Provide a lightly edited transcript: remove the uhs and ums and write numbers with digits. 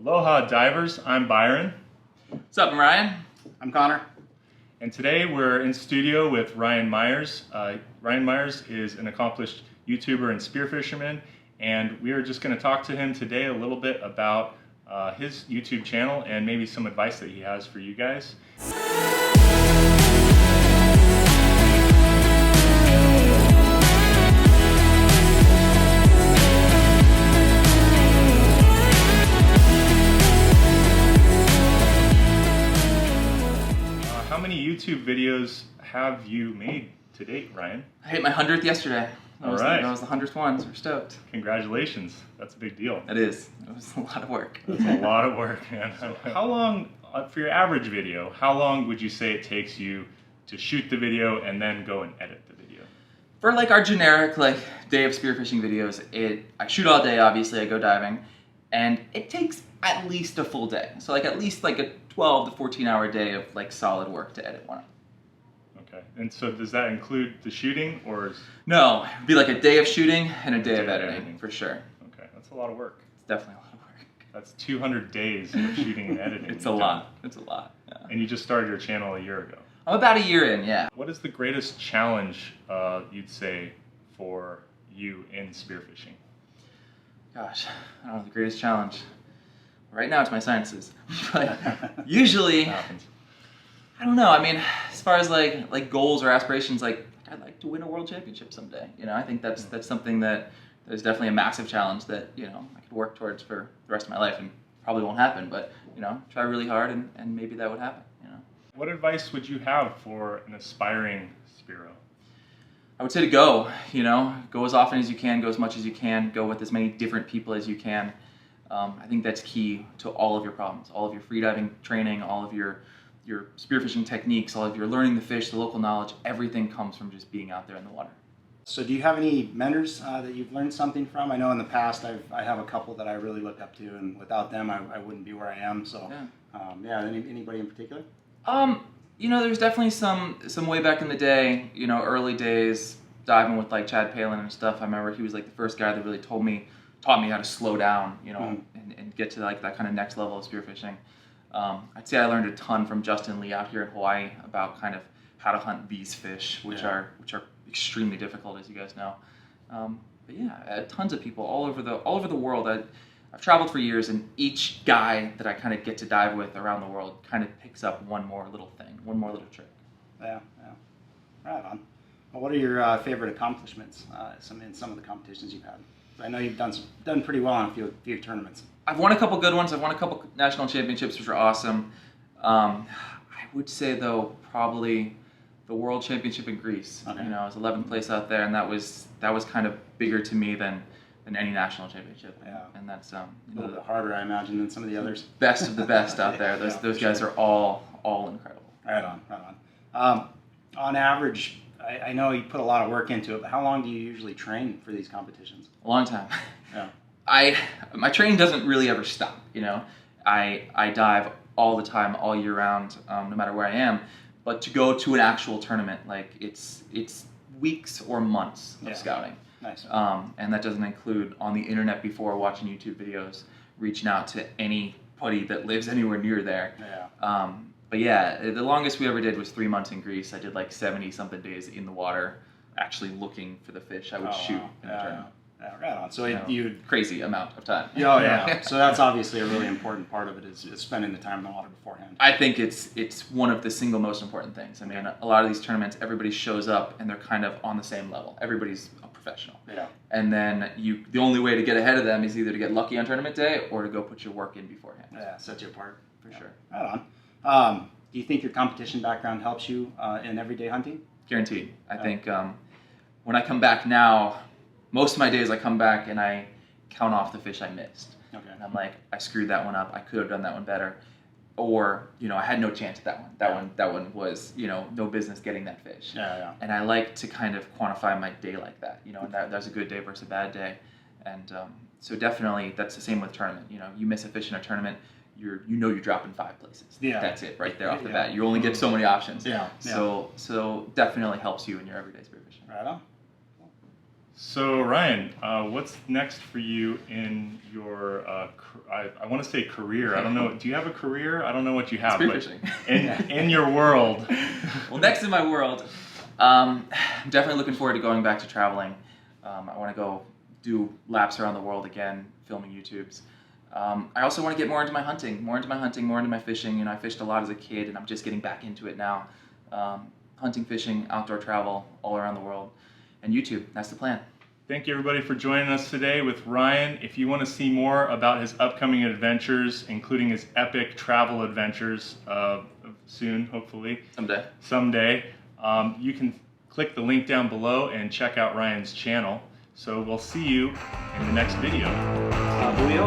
Aloha divers, I'm Byron. What's up, I'm Ryan? I'm Connor. And today we're in studio with Ryan Myers. Ryan Myers is an accomplished YouTuber and spearfisherman, and we are just going to talk to him today a little bit about his YouTube channel and maybe some advice that he has for you guys. How many YouTube videos have you made to date, Ryan? I hit my 100th yesterday. That was the 100th one, so we're stoked. Congratulations. That's a big deal. It is. It was a lot of work. It's a lot of work, man. So how long, for your average video, how long would you say it takes you to shoot the video and then go and edit the video? For like our generic day of spearfishing videos, I shoot all day, obviously, I go diving, and it takes at least a full day. So at least a 12 to 14 hour day of solid work to edit one. Okay, and so does that include the shooting, or is... No, it'd be a day of shooting and a day of editing, for sure. Okay, that's a lot of work. It's definitely a lot of work. That's 200 days of shooting and editing. It's a lot. It's a lot. Yeah. And you just started your channel a year ago. I'm about a year in, yeah. What is the greatest challenge you'd say for you in spearfishing? Gosh, I don't know, the greatest challenge. Right now it's my sciences, but usually, I don't know. I mean, as far as like goals or aspirations, I'd like to win a world championship someday. I think that's something that is definitely a massive challenge that I could work towards for the rest of my life, and probably won't happen. But try really hard, and maybe that would happen. What advice would you have for an aspiring Spearo? I would say to go. Go as often as you can, go as much as you can, go with as many different people as you can. I think that's key to all of your problems, all of your freediving training, all of your spearfishing techniques, all of your learning the fish, the local knowledge. Everything comes from just being out there in the water. So do you have any mentors that you've learned something from? I know in the past I have a couple that I really look up to, and without them I wouldn't be where I am. So anybody in particular? There's definitely some way back in the day, early days, diving with Chad Palin and stuff. I remember he was the first guy that really taught me how to slow down, and get to that kind of next level of spearfishing. I'd say I learned a ton from Justin Lee out here in Hawaii about kind of how to hunt these fish, which are extremely difficult, as you guys know. But yeah, tons of people all over the world. I've traveled for years, and each guy that I kind of get to dive with around the world kind of picks up one more little thing, one more little trick. Yeah. Right on. Well, what are your favorite accomplishments in some of the competitions you've had? I know you've done pretty well in a few tournaments. I've won a couple good ones. I've won a couple national championships, which are awesome. I would say though probably the World Championship in Greece. Okay. I was 11th place out there, and that was kind of bigger to me than any national championship. Yeah. And that's a little bit harder, I imagine, than some of the others. Best of the best out there. Those guys are all incredible. Right on. On average, I know you put a lot of work into it, but how long do you usually train for these competitions? A long time. Yeah. My training doesn't really ever stop. I dive all the time, all year round, no matter where I am. But to go to an actual tournament, it's weeks or months of scouting. Nice. And that doesn't include on the internet before, watching YouTube videos, reaching out to anybody that lives anywhere near there. Yeah. But yeah, the longest we ever did was 3 months in Greece. I did 70-something days in the water, actually looking for the fish I would shoot in a tournament. Yeah, right on. So crazy amount of time. Yeah. So that's obviously a really important part of it is spending the time in the water beforehand. I think it's one of the single most important things. I mean, a lot of these tournaments, everybody shows up and they're kind of on the same level. Everybody's a professional. Yeah. And then the only way to get ahead of them is either to get lucky on tournament day or to go put your work in beforehand. Yeah, sets you apart. For sure. Right on. Do you think your competition background helps you in everyday hunting? Guaranteed. I think when I come back now, most of my days I come back and I count off the fish I missed. Okay. And I'm like, I screwed that one up. I could have done that one better. Or, I had no chance at that one. That one was, no business getting that fish. Yeah. And I like to kind of quantify my day like that, and that's a good day versus a bad day. And so definitely that's the same with tournament. You miss a fish in a tournament, you're dropping 5 places. Yeah. That's it right there off the bat. You only get so many options. Yeah. So definitely helps you in your everyday spearfishing. Right on. So Ryan, what's next for you in your, I want to say career. I don't know. Do you have a career? I don't know what you have. Spearfishing. In your world. Well, next in my world, I'm definitely looking forward to going back to traveling. I want to go do laps around the world again, filming YouTubes. I also want to get more into my hunting, more into my fishing. You know, I fished a lot as a kid, and I'm just getting back into it now. Hunting, fishing, outdoor travel, all around the world. And YouTube, that's the plan. Thank you everybody for joining us today with Ryan. If you want to see more about his upcoming adventures, including his epic travel adventures soon, hopefully. Someday. You can click the link down below and check out Ryan's channel. So we'll see you in the next video. Julio?